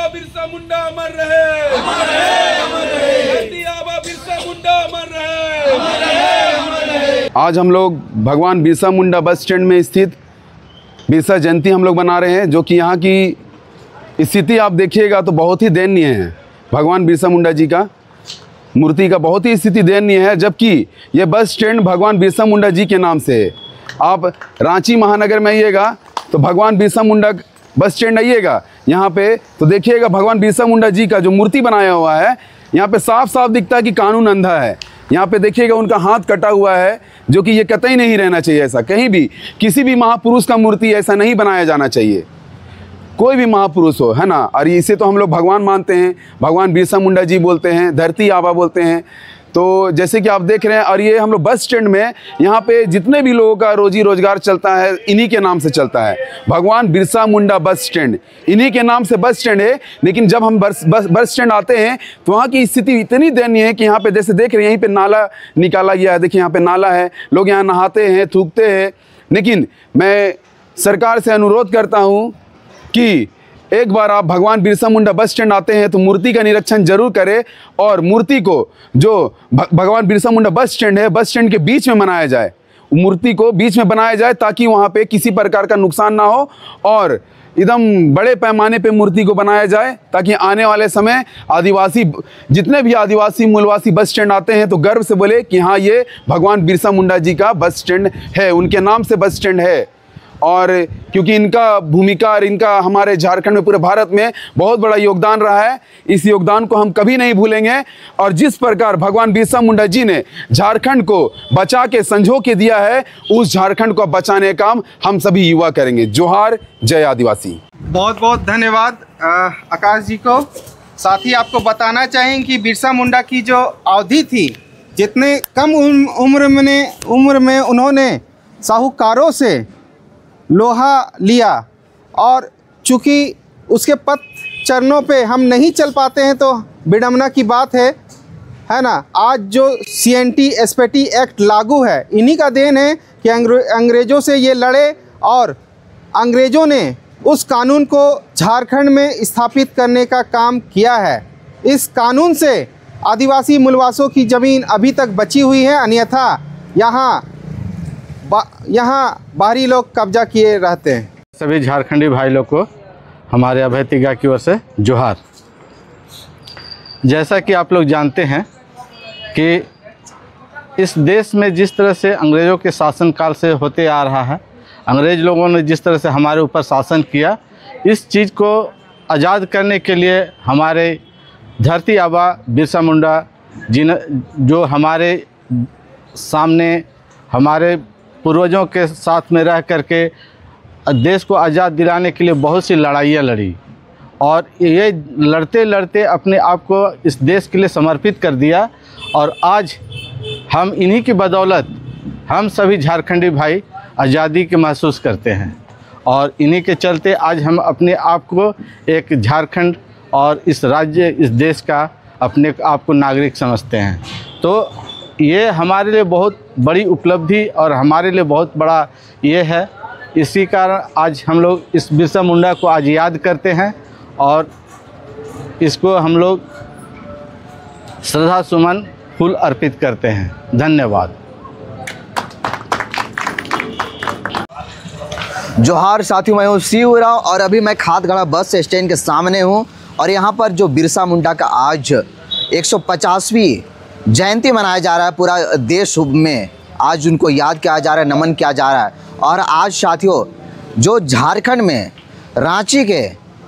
बिरसा मुंडा अमर रहे, अमर रहे, अमर रहे। धरती आबा बिरसा मुंडा अमर रहे, अमर रहे, अमर रहे। आज हम लोग भगवान बिरसा मुंडा बस स्टैंड में स्थित बिरसा जयंती हम लोग बना रहे हैं, जो कि यहाँ की स्थिति आप देखिएगा तो बहुत ही दयनीय है। भगवान बिरसा मुंडा जी का मूर्ति का बहुत ही स्थिति दयनीय है, जबकि ये बस स्टैंड भगवान बिरसा मुंडा जी के नाम से है। आप रांची महानगर में आइएगा तो भगवान बिरसा मुंडा बस स्टैंड आइएगा यहाँ पे तो देखिएगा भगवान बिरसा मुंडा जी का जो मूर्ति बनाया हुआ है, यहाँ पे साफ साफ दिखता है कि कानून अंधा है। यहाँ पे देखिएगा उनका हाथ कटा हुआ है, जो कि ये कतई नहीं रहना चाहिए। ऐसा कहीं भी किसी भी महापुरुष का मूर्ति ऐसा नहीं बनाया जाना चाहिए, कोई भी महापुरुष हो, है ना। और इसे तो हम लोग भगवान मानते हैं, भगवान बिरसा मुंडा जी बोलते हैं, धरती आबा बोलते हैं। तो जैसे कि आप देख रहे हैं, और ये हम लोग बस स्टैंड में यहाँ पे जितने भी लोगों का रोजी रोजगार चलता है इन्हीं के नाम से चलता है। भगवान बिरसा मुंडा बस स्टैंड इन्हीं के नाम से बस स्टैंड है। लेकिन जब हम बस स्टैंड आते हैं तो वहाँ की स्थिति इतनी दयनीय है कि यहाँ पे जैसे देख रहे हैं, यहीं पे नाला निकाला गया है। देखिए यहाँ पे नाला है, लोग यहाँ नहाते हैं, थूकते हैं। लेकिन मैं सरकार से अनुरोध करता हूँ कि एक बार आप भगवान बिरसा मुंडा बस स्टैंड आते हैं तो मूर्ति का निरीक्षण जरूर करें, और मूर्ति को जो भगवान बिरसा मुंडा बस स्टैंड है, बस स्टैंड के बीच में बनाया जाए। मूर्ति को बीच में बनाया जाए ताकि वहाँ पे किसी प्रकार का नुकसान ना हो, और एकदम बड़े पैमाने पे मूर्ति को बनाया जाए ताकि आने वाले समय आदिवासी जितने भी आदिवासी मूलवासी बस स्टैंड आते हैं तो गर्व से बोले कि हाँ, ये भगवान बिरसा मुंडा जी का बस स्टैंड है, उनके नाम से बस स्टैंड है। और क्योंकि इनका भूमिका और इनका हमारे झारखंड में, पूरे भारत में बहुत बड़ा योगदान रहा है, इस योगदान को हम कभी नहीं भूलेंगे। और जिस प्रकार भगवान बिरसा मुंडा जी ने झारखंड को बचा के संजो के दिया है, उस झारखंड को बचाने का काम हम सभी युवा करेंगे। जोहार, जय आदिवासी। बहुत बहुत धन्यवाद आकाश जी को। साथ ही आपको बताना चाहेंगे कि बिरसा मुंडा की जो अवधि थी, जितने कम उम्र में उन्होंने साहूकारों से लोहा लिया, और चूँकि उसके पथ चरणों पे हम नहीं चल पाते हैं तो विडम्बना की बात है ना। आज जो CNT SPT एक्ट लागू है, इन्हीं का देन है कि अंग्रेज़ों से ये लड़े और अंग्रेज़ों ने उस कानून को झारखंड में स्थापित करने का काम किया है। इस कानून से आदिवासी मूलवासों की ज़मीन अभी तक बची हुई है, अन्यथा यहाँ बाहरी लोग कब्जा किए रहते हैं। सभी झारखंडी भाई लोग को हमारे अभय तिगा की ओर से जोहार। जैसा कि आप लोग जानते हैं कि इस देश में जिस तरह से अंग्रेज़ों के शासनकाल से होते आ रहा है, अंग्रेज़ लोगों ने जिस तरह से हमारे ऊपर शासन किया, इस चीज़ को आज़ाद करने के लिए हमारे धरती आबा बिरसा मुंडा जी ने, जो हमारे सामने हमारे पूर्वजों के साथ में रह करके देश को आज़ाद दिलाने के लिए बहुत सी लड़ाइयाँ लड़ी, और ये लड़ते लड़ते अपने आप को इस देश के लिए समर्पित कर दिया। और आज हम इन्हीं की बदौलत हम सभी झारखंडी भाई आज़ादी के महसूस करते हैं, और इन्हीं के चलते आज हम अपने आप को एक झारखंड और इस राज्य, इस देश का अपने आप को नागरिक समझते हैं। तो ये हमारे लिए बहुत बड़ी उपलब्धि और हमारे लिए बहुत बड़ा ये है। इसी कारण आज हम लोग इस बिरसा मुंडा को आज याद करते हैं, और इसको हम लोग श्रद्धा सुमन फूल अर्पित करते हैं। धन्यवाद। जोहार साथियों, मैं हूँ शिवराव और अभी मैं खादगढ़ा बस स्टैंड के सामने हूँ, और यहाँ पर जो बिरसा मुंडा का आज 150वीं जयंती मनाया जा रहा है। पूरा देश में आज उनको याद किया जा रहा है, नमन किया जा रहा है। और आज साथियों, जो झारखंड में रांची के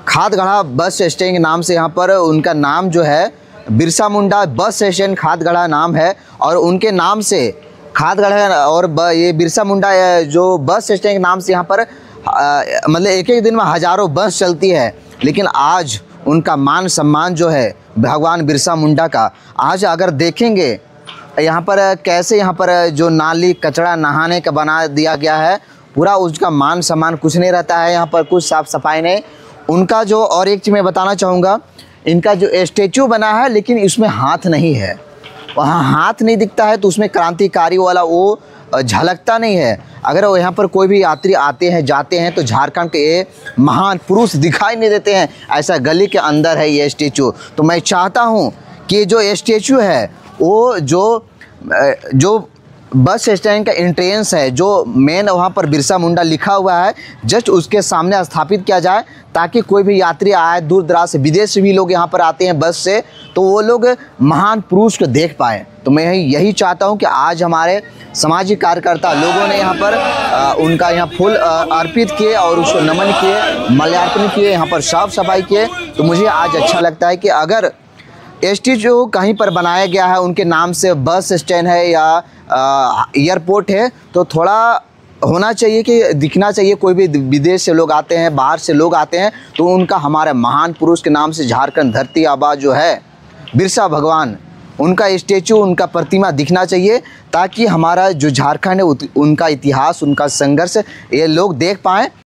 खादगढ़ा बस स्टैंड के नाम से यहाँ पर उनका नाम जो है बिरसा मुंडा बस स्टैंड खादगढ़ा नाम है, और उनके नाम से खादगढ़ा और ये बिरसा मुंडा जो बस स्टैंड के नाम से यहाँ पर मतलब एक एक दिन में हज़ारों बस चलती है। लेकिन आज उनका मान सम्मान जो है भगवान बिरसा मुंडा का, आज अगर देखेंगे यहाँ पर कैसे यहाँ पर जो नाली कचरा नहाने का बना दिया गया है, पूरा उसका मान सम्मान कुछ नहीं रहता है, यहाँ पर कुछ साफ़ सफाई नहीं। उनका जो और एक चीज़ मैं बताना चाहूँगा, इनका जो स्टेचू बना है लेकिन इसमें हाथ नहीं है, वहाँ हाथ नहीं दिखता है, तो उसमें क्रांतिकारी वाला वो झलकता नहीं है। अगर वो यहाँ पर कोई भी यात्री आते हैं जाते हैं तो झारखंड के ये महान पुरुष दिखाई नहीं देते हैं। ऐसा गली के अंदर है ये स्टेचू। तो मैं चाहता हूँ कि जो स्टेचू है वो जो बस स्टैंड का एंट्रेंस है, जो मेन वहाँ पर बिरसा मुंडा लिखा हुआ है, जस्ट उसके सामने स्थापित किया जाए, ताकि कोई भी यात्री आए दूर दराज से, विदेश से भी लोग यहाँ पर आते हैं बस से, तो वो लोग महान पुरुष को देख पाएँ। तो मैं यही चाहता हूँ कि आज हमारे सामाजिक कार्यकर्ता लोगों ने यहाँ पर उनका यहाँ फूल अर्पित किए और उसको नमन किए, माल्यार्पण किए, यहाँ पर साफ सफाई किए। तो मुझे आज अच्छा लगता है कि अगर स्टेचू कहीं पर बनाया गया है उनके नाम से, बस स्टैंड है या एयरपोर्ट है, तो थोड़ा होना चाहिए कि दिखना चाहिए। कोई भी विदेश से लोग आते हैं, बाहर से लोग आते हैं, तो उनका हमारे महान पुरुष के नाम से झारखंड धरती आबा जो है बिरसा भगवान, उनका स्टेचू, उनका प्रतिमा दिखना चाहिए, ताकि हमारा जो झारखंड है उनका इतिहास, उनका संघर्ष ये लोग देख पाएँ।